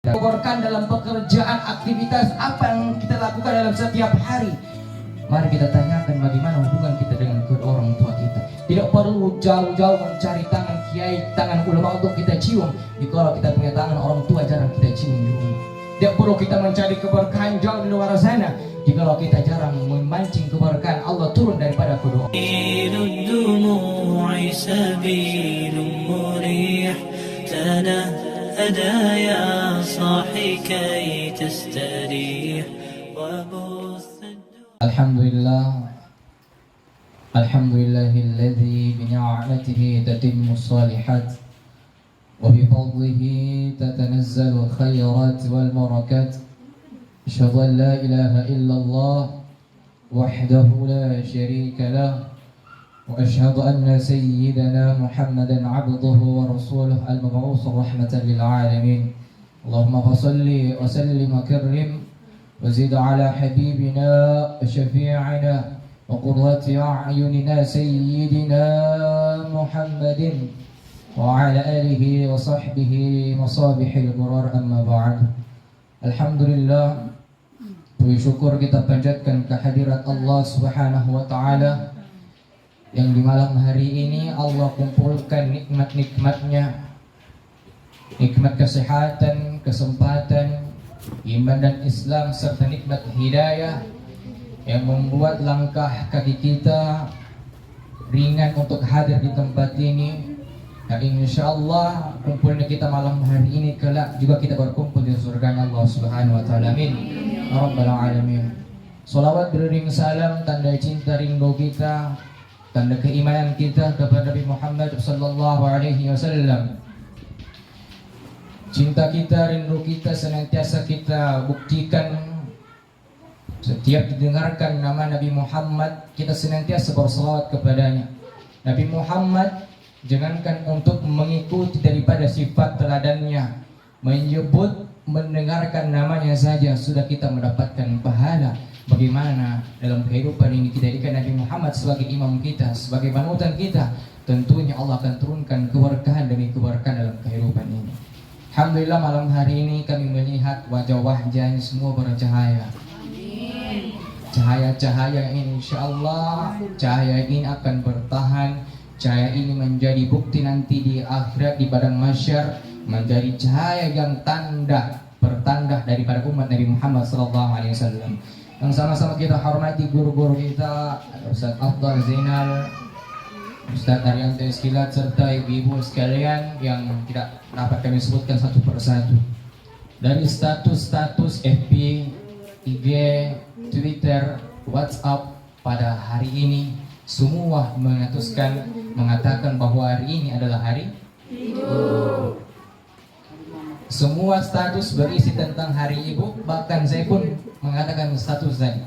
Lakukan dalam pekerjaan, aktivitas apa yang kita lakukan dalam setiap hari. Mari kita tanyakan bagaimana hubungan kita dengan kedua orang tua kita. Tidak perlu jauh-jauh mencari tangan kiai, tangan ulama untuk kita cium. Jika kita punya tangan orang tua jarang kita cium di rumah. Tidak perlu kita mencari keberkahan jauh di luar sana. Jika kita jarang memancing keberkahan Allah turun daripada kedua. يا صاحي كي تستريح وبث الحمد لله الذي بنعمته تتم الصالحات وبفضله تتنزل الخيرات والبركات. أشهد أن لا إله إلا الله وحده لا شريك له وأشهد أن سيدنا محمدا عبده ورسوله المبعوث رحمة للعالمين. اللهم صل وسلم وكرم وزد على حبيبنا وشفيعنا وقرة أعيننا سيدنا محمد وعلى آله وصحبه مصابيح الغرار. أما بعد. Alhamdulillah, puji syukur kita panjatkan kehadirat Allah Subhanahu wa taala yang di malam hari ini Allah kumpulkan nikmat-nikmatnya, nikmat kesehatan, kesempatan, iman dan Islam serta nikmat hidayah yang membuat langkah kaki kita ringan untuk hadir di tempat ini. Dan insyaallah kumpulnya kita malam hari ini kelak juga kita berkumpul di surga Allah Subhanahu wa taala. Amin ya rabbal alamin. Salawat beriring salam tanda cinta rindu kita, tanda keimanan kita kepada Nabi Muhammad sallallahu alaihi wasallam. Cinta kita, rindu kita senantiasa kita buktikan. Setiap didengarkan nama Nabi Muhammad, kita senantiasa bersalawat kepadanya. Nabi Muhammad, jangankan untuk mengikuti daripada sifat teladannya, menyebut, mendengarkan namanya saja sudah kita mendapatkan pahala. Bagaimana dalam kehidupan ini kita jadikan Nabi Muhammad sebagai imam kita, sebagai panutan kita, tentunya Allah akan turunkan keberkahan demi keberkahan dalam kehidupan ini. Alhamdulillah, malam hari ini kami melihat wajah-wajah semua bercahaya. Cahaya-cahaya ini insyaallah, cahaya ini akan bertahan. Cahaya ini menjadi bukti nanti di akhirat di padang mahsyar, menjadi cahaya yang pertanda daripada umat Nabi Muhammad sallallahu alaihi wasallam. Yang sama-sama kita hormati guru-guru kita, Ustaz Afdal Zainal, Ustaz Arianto Eskilat, serta ibu-ibu sekalian yang tidak dapat kami sebutkan satu persatu. Dari status-status FB, IG, Twitter, WhatsApp pada hari ini semua mengatakan bahwa hari ini adalah hari Ibu. Semua status berisi tentang hari Ibu, bahkan saya pun mengatakan status tadi.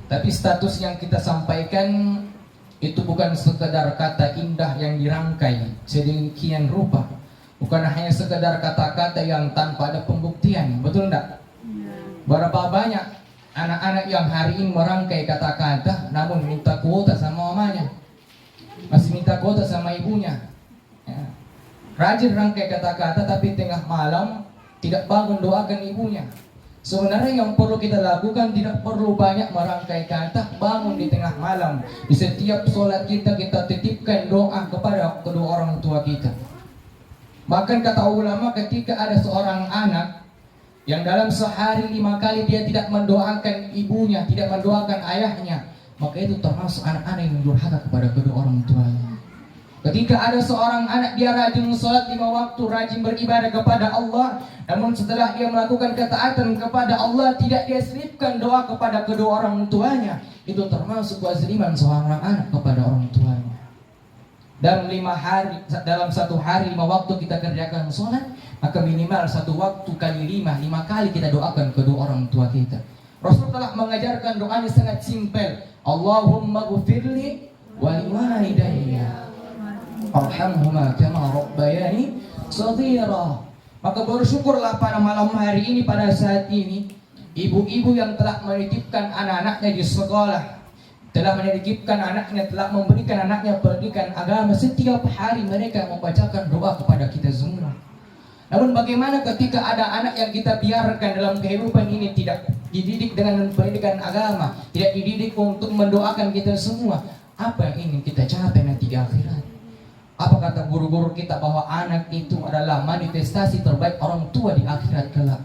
Tapi status yang kita sampaikan itu bukan sekedar kata indah yang dirangkai sedemikian rupa, bukan hanya sekedar kata-kata yang tanpa ada pembuktian, betul enggak? Berapa banyak anak-anak yang hari ini merangkai kata-kata namun minta kuota sama mamanya, masih minta kuota sama ibunya ya. Rajin rangkai kata-kata tapi tengah malam tidak bangun doakan ibunya. Sebenarnya yang perlu kita lakukan tidak perlu banyak merangkai kata, bangun di tengah malam. Di setiap sholat kita titipkan doa kepada kedua orang tua kita. Bahkan kata ulama, ketika ada seorang anak yang dalam sehari 5 kali dia tidak mendoakan ibunya, tidak mendoakan ayahnya, maka itu termasuk anak-anak yang durhaka kepada kedua orang tuanya. Ketika ada seorang anak dia rajin sholat 5 waktu, rajin beribadah kepada Allah, namun setelah dia melakukan ketaatan kepada Allah tidak dia selipkan doa kepada kedua orang tuanya, itu termasuk kezaliman seorang anak kepada orang tuanya. Dan dalam satu hari 5 waktu kita kerjakan sholat, maka minimal 1 waktu kali 5 kali kita doakan kedua orang tua kita. Rasulullah mengajarkan doanya sangat simpel. Allahumma ghfirli wa liwalidayya arhamhuma kama rabbayani shaghira. Maka bersyukurlah pada malam hari ini, pada saat ini, ibu-ibu yang telah menitipkan anak-anaknya di sekolah, telah menitipkan anaknya, telah memberikan anaknya pendidikan agama. Setiap hari mereka membacakan doa kepada kita semua. Namun bagaimana ketika ada anak yang kita biarkan dalam kehidupan ini tidak dididik dengan pendidikan agama, tidak dididik untuk mendoakan kita semua, apa yang ingin kita capai nanti di akhirat? Apa kata guru-guru kita bahwa anak itu adalah manifestasi terbaik orang tua di akhirat kelak.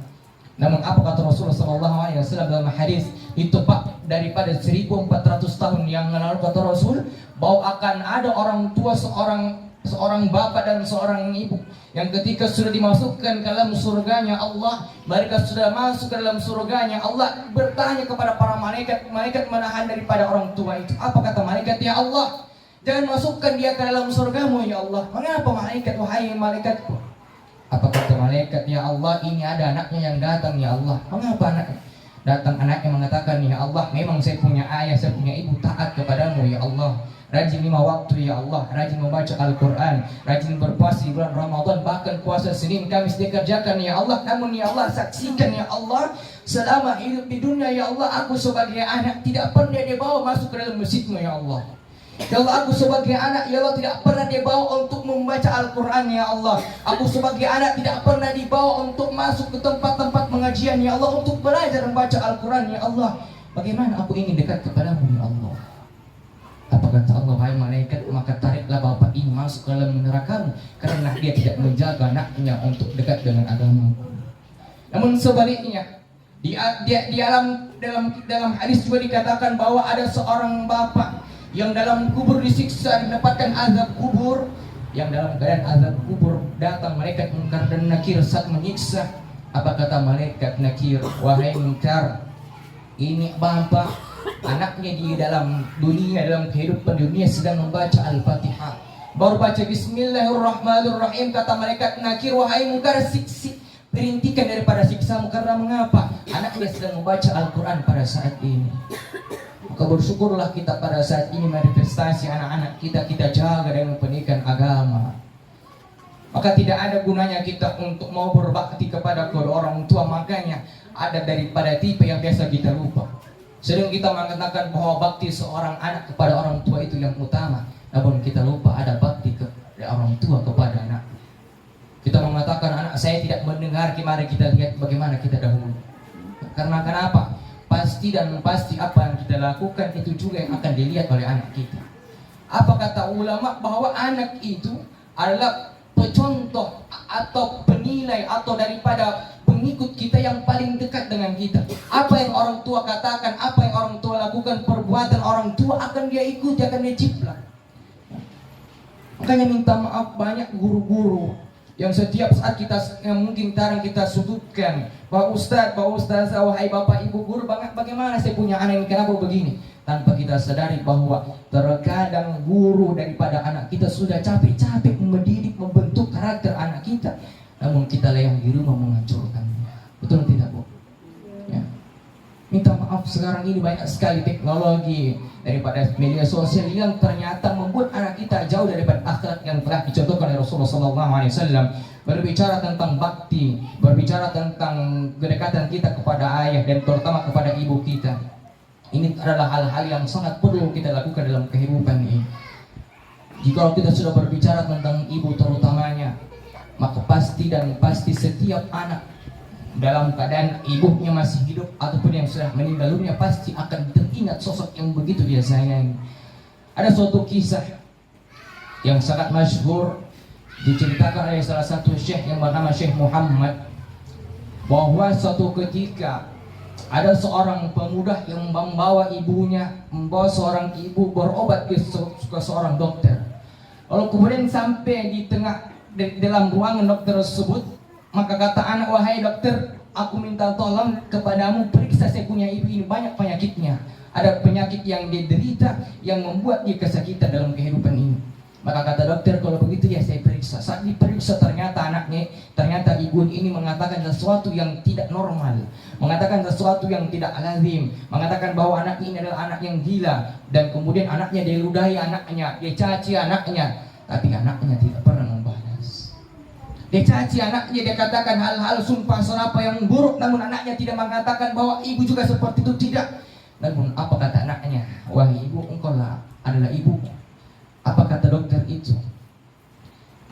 Namun apa kata Rasulullah SAW dalam hadis itu Pak, daripada 1400 tahun yang lalu kata Rasul bahwa akan ada orang tua seorang bapak dan seorang ibu yang ketika sudah dimasukkan ke dalam surganya Allah, mereka sudah masuk ke dalam surganya Allah, bertanya kepada para malaikat, malaikat menahan daripada orang tua itu. Apa kata malaikat? Ya Allah, jangan masukkan dia ke dalam surgamu ya Allah. Mengapa malaikat? Wahai malaikatku. Apa kata malaikat? Ya Allah, ini ada anaknya yang datang ya Allah. Mengapa anaknya? Datang anaknya mengatakan, ya Allah, memang saya punya ayah, saya punya ibu taat kepadamu ya Allah. Rajin 5 waktu ya Allah, rajin membaca Al-Quran, rajin berpuasa di bulan Ramadan, bahkan puasa Senin Kamis dikerjakan ya Allah. Namun ya Allah, saksikan ya Allah, selama hidup di dunia ya Allah, aku sebagai anak tidak pernah dibawa masuk ke dalam masjidmu ya Allah. Ya Allah, aku sebagai anak ya Allah tidak pernah dibawa untuk membaca Al-Quran ya Allah. Aku sebagai anak tidak pernah dibawa untuk masuk ke tempat-tempat pengajian ya Allah, untuk belajar membaca Al-Quran ya Allah. Bagaimana aku ingin dekat kepadamu ya Allah? Apa kata Allah? Hai malaikat, maka tariklah bapak ini masuk ke dalam nerakamu karena dia tidak menjaga anaknya untuk dekat dengan agama. Namun sebaliknya, dalam hadis juga dikatakan bahwa ada seorang bapak yang dalam kubur disiksa, mendapatkan azab kubur, yang dalam keadaan azab kubur datang malaikat Munkar dan Nakir saat menyiksa. Apa kata malaikat Nakir? Wahai Munkar, ini bapak, anaknya di dalam dunia, dalam kehidupan dunia sedang membaca Al-Fatihah, baru baca Bismillahirrahmanirrahim. Kata malaikat Nakir, wahai Munkar, berhentikan daripada siksamu. Karena mengapa? Anaknya sedang membaca Al-Quran pada saat ini. Maka bersyukurlah kita pada saat ini manifestasi anak-anak kita jaga dengan pendidikan agama. Maka tidak ada gunanya kita untuk mau berbakti kepada kedua orang tua. Makanya ada daripada tipe yang biasa kita lupa. Sering kita mengatakan bahwa bakti seorang anak kepada orang tua itu yang utama, namun kita lupa ada bakti kepada orang tua kepada anak. Kita mengatakan anak saya tidak mendengar, mari kita lihat bagaimana kita dahulu. Karena kenapa? Pasti apa yang kita lakukan itu juga yang akan dilihat oleh anak kita. Apa kata ulama? Bahwa anak itu adalah pencontoh atau penilai atau daripada pengikut kita yang paling dekat dengan kita. Apa yang orang tua katakan, apa yang orang tua lakukan, perbuatan orang tua akan dia ikuti, akan dia ciplak. Makanya minta maaf banyak guru-guru yang setiap saat yang mungkin tarang kita sudutkan, Pak Ustaz, wahai bapak ibu guru, bagaimana saya punya anak ini, kenapa begini? Tanpa kita sadari bahwa terkadang guru daripada anak kita sudah capek-capek mendidik, membentuk karakter anak kita, namun kita yang di rumah menghancurkannya. Betul tidak Bu? Ya. Minta maaf, sekarang ini banyak sekali teknologi daripada media sosial yang ternyata membuat anak kita jauh daripada akhlak yang telah dicontohkan oleh Rasulullah SAW. Berbicara tentang bakti, berbicara tentang kedekatan kita kepada ayah dan terutama kepada ibu kita. Ini adalah hal-hal yang sangat perlu kita lakukan dalam kehidupan ini. Jika kita sudah berbicara tentang ibu terutamanya, maka pasti setiap anak dalam keadaan ibunya masih hidup ataupun yang sudah meninggal dunia pasti akan teringat sosok yang begitu dia sayangi. Ada suatu kisah yang sangat masyhur diceritakan oleh salah satu syekh yang bernama Syekh Muhammad, bahwa suatu ketika ada seorang pemuda yang membawa seorang ibu berobat ke seorang dokter. Lalu kemudian sampai di dalam ruangan dokter tersebut, maka kata anak, wahai dokter, aku minta tolong kepadamu, periksa saya punya ibu ini banyak penyakitnya. Ada penyakit yang dia derita yang membuat dia kesakitan dalam kehidupan ini. Maka kata dokter, kalau begitu ya saya periksa. Saat diperiksa ternyata ibu ini mengatakan sesuatu yang tidak normal, mengatakan sesuatu yang tidak lazim, mengatakan bahwa anak ini adalah anak yang gila, dan kemudian anaknya dia ludahi anaknya, dia caci anaknya, tapi anaknya tidak pernah membalas. Dia caci anaknya, dia katakan hal-hal sumpah serapah yang buruk, namun anaknya tidak mengatakan bahwa ibu juga seperti itu, tidak. Namun apa kata anaknya? Wahai ibu, engkau adalah ibuku. Apa kata dokter itu?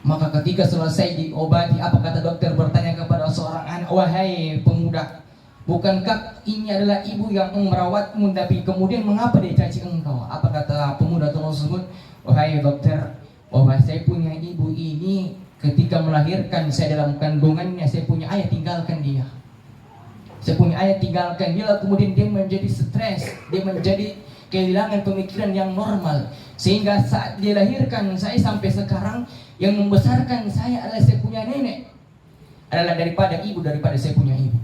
Maka ketika selesai diobati, apa kata dokter bertanya kepada seorang anak, wahai pemuda, bukankah ini adalah ibu yang merawatmu, tapi kemudian mengapa dia caci engkau? Apa kata pemuda tersebut? Wahai dokter, bahwa saya punya ibu ini ketika melahirkan saya dalam kandungannya, saya punya ayah tinggalkan dia. Saya punya ayah tinggalkan dia, kemudian dia menjadi stres, dia menjadi kehilangan pemikiran yang normal. Sehingga saat dia lahirkan saya sampai sekarang, yang membesarkan saya adalah saya punya nenek, adalah daripada ibu, daripada saya punya ibu.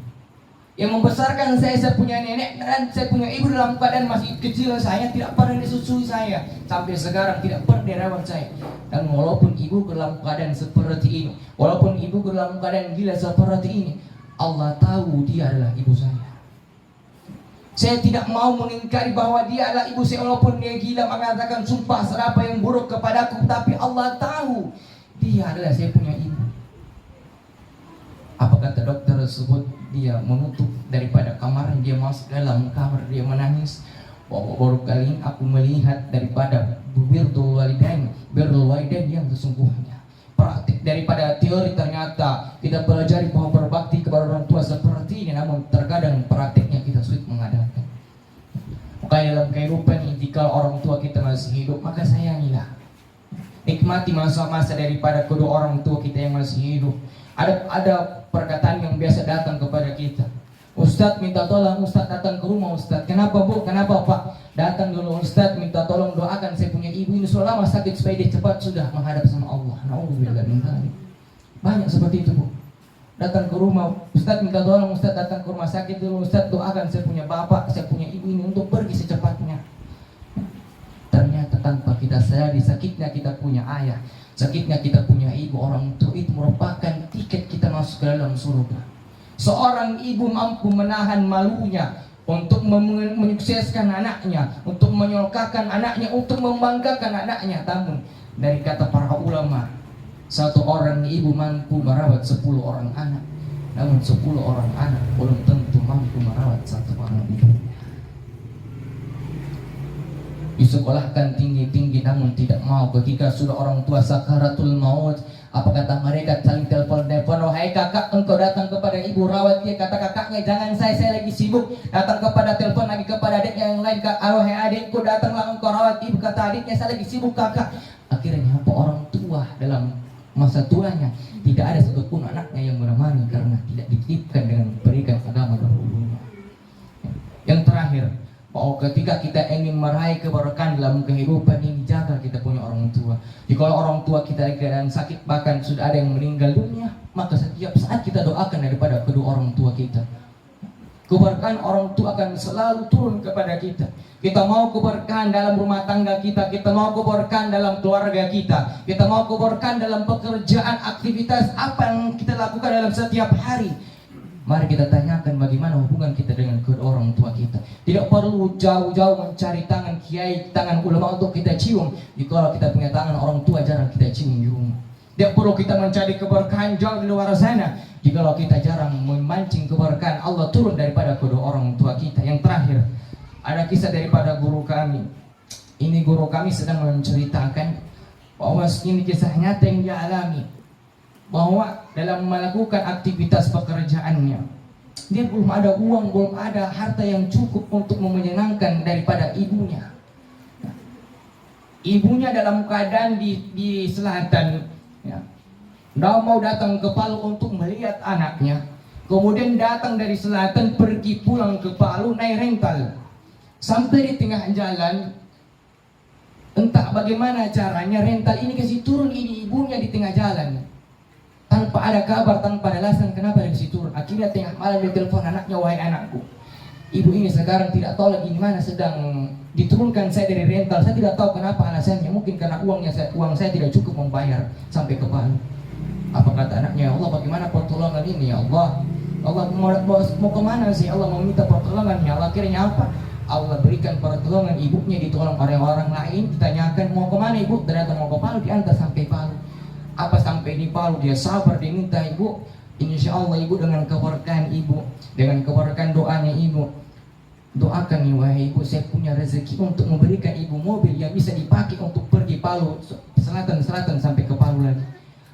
Yang membesarkan saya punya nenek, dan saya punya ibu dalam keadaan masih kecil saya, tidak pernah disusui saya. Sampai sekarang tidak pernah dirawat saya. Dan walaupun ibu dalam keadaan seperti ini, walaupun ibu dalam keadaan gila seperti ini, Allah tahu dia adalah ibu saya. Saya tidak mau mengingkari bahwa dia adalah ibu saya, walaupun dia gila mengatakan sumpah serapa yang buruk kepadaku, tapi Allah tahu dia adalah saya punya ibu. Apa kata dokter tersebut? Dia menutup daripada kamar, dia masuk dalam kamar, dia menangis. Baru kali ini aku melihat daripada birrul walidain yang sesungguhnya. Praktik daripada teori ternyata kita pelajari bahwa berbakti kepada orang tua seperti ini, namun terkadang praktiknya kita sulit mengadakan. Maka dalam kehidupan ini, jika orang tua kita masih hidup, maka sayangilah, nikmati masa-masa daripada kedua orang tua kita yang masih hidup. Ada perkataan yang biasa datang kepada kita, Ustadz minta tolong, Ustadz datang ke rumah Ustadz. Kenapa bu? Kenapa pak? Datang dulu Ustadz minta tolong doakan saya punya ibu ini selama sakit supaya dia cepat sudah menghadap sama Allah. Nauzubillah min dzalik. Banyak seperti itu bu. Datang ke rumah Ustadz minta tolong, Ustadz datang ke rumah sakit dulu Ustadz, doakan saya punya bapak, saya punya ibu ini untuk pergi secepatnya. Ternyata tanpa kita sadari, sakitnya kita punya ayah, sakitnya kita punya ibu, orang tua itu merupakan tiket kita masuk ke dalam surga. Seorang ibu mampu menahan malunya untuk menyukseskan anaknya, untuk menyolkakan anaknya, untuk membanggakan anaknya. Namun dari kata para ulama, satu orang ibu mampu merawat 10 orang anak, namun 10 orang anak belum tentu mampu merawat satu orang ibu. Disekolahkan tinggi-tinggi namun tidak mau. Ketika sudah orang tua sakaratul maut, apa kata mereka? Saling telepon-telepon, wahai kakak, engkau datang kepada ibu, rawat dia. Kata kakaknya, jangan saya lagi sibuk. Datang kepada telepon lagi kepada adiknya yang lain, wahai adikku, datanglah engkau rawat ibu. Kata adiknya, saya lagi sibuk kakak. Akhirnya apa? Orang tua dalam masa tuanya tidak ada satupun anaknya yang menemani karena tidak dititipkan dengan berikan agama dahulunya. Yang terakhir, bahwa ketika kita ingin meraih keberkahan dalam kehidupan ini, jaga kita punya orang tua. Jika orang tua kita dalam keadaan sakit, bahkan sudah ada yang meninggal dunia, maka setiap saat kita doakan daripada kedua orang tua kita. Keberkahan orang tua akan selalu turun kepada kita. Kita mau keberkahan dalam rumah tangga kita, kita mau keberkahan dalam keluarga kita, kita mau keberkahan dalam pekerjaan, aktivitas apa yang kita lakukan dalam setiap hari. Mari kita tanyakan bagaimana hubungan kita dengan kedua orang tua kita. Tidak perlu jauh-jauh mencari tangan kiai, tangan ulama untuk kita cium. Kalau kita punya tangan orang tua jarang kita cium di rumah. Tidak perlu kita mencari keberkahan jauh di luar sana. Jikalau kita jarang memancing keberkahan Allah turun daripada kedua orang tua kita. Yang terakhir, ada kisah daripada guru kami. Ini guru kami sedang menceritakan bahwa ini kisah nyata yang dia alami, bahwa dalam melakukan aktivitas pekerjaannya, dia belum ada uang, belum ada harta yang cukup untuk menyenangkan daripada ibunya. Ibunya dalam keadaan di selatan, ya, mau datang ke Palu untuk melihat anaknya. Kemudian datang dari selatan pergi pulang ke Palu naik rental. Sampai di tengah jalan, entah bagaimana caranya rental ini kasih turun ini ibunya di tengah jalan. Tanpa ada kabar, tanpa ada alasan kenapa dia kasih turun. Akhirnya tengah malam dia telepon anaknya, wahai anakku, ibu ini sekarang tidak tahu lagi di mana sedang diturunkan saya dari rental. Saya tidak tahu kenapa alasannya. Mungkin karena uang saya tidak cukup membayar sampai ke Palu. Apa kata anaknya? Allah, bagaimana pertolongan ini ya Allah? Allah mau kemana sih? Allah mau minta pertolongan ya Allah. Akhirnya apa? Allah berikan pertolongan, ibunya ditolong oleh orang lain. Ditanyakan mau kemana ibu? Ternyata mau ke Palu, diantar sampai Palu. Apa sampai di Palu dia sabar, dia minta ibu, insya Allah ibu dengan keberkahan ibu, dengan keberkahan doanya ibu, doakan nih wahai ibu, saya punya rezeki untuk memberikan ibu mobil yang bisa dipakai untuk pergi Palu selatan sampai ke Palu lagi.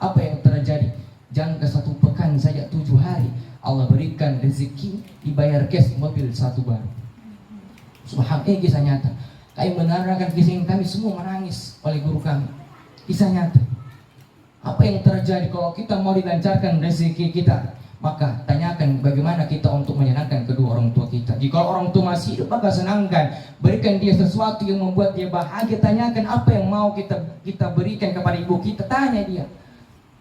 Apa yang terjadi? Jangka 1 pekan saja 7 hari Allah berikan rezeki, dibayar cash mobil 1 baru. Subhanallah, kisah nyata. Kami menerangkan kisah ini, kami semua menangis oleh guru kami. Kisah nyata. Apa yang terjadi kalau kita mau dilancarkan rezeki kita? Maka tanyakan bagaimana kita untuk menyenangkan kedua orang tua kita. Jika orang tua masih hidup, maka senangkan, berikan dia sesuatu yang membuat dia bahagia. Tanyakan apa yang mau kita berikan kepada ibu kita. Tanya dia,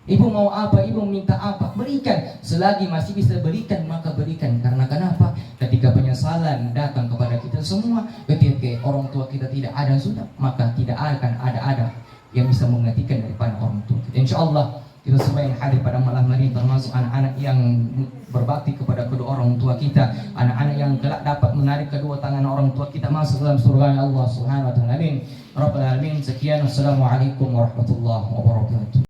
ibu mau apa, ibu minta apa, berikan. Selagi masih bisa berikan, maka berikan. Karena kenapa? Ketika penyesalan datang kepada kita semua, ketika orang tua kita tidak ada sudah, maka tidak akan ada yang bisa menggantikan daripada orang tua kita. InsyaAllah kita semua yang hadir pada malam hari termasuk anak-anak yang berbakti kepada kedua orang tua kita, anak-anak yang kelak dapat menarik kedua tangan orang tua kita masuk dalam surga Allah Subhanahu wa taala. Amin. Rabbal alamin. Sekian, wassalamualaikum warahmatullahi wabarakatuh.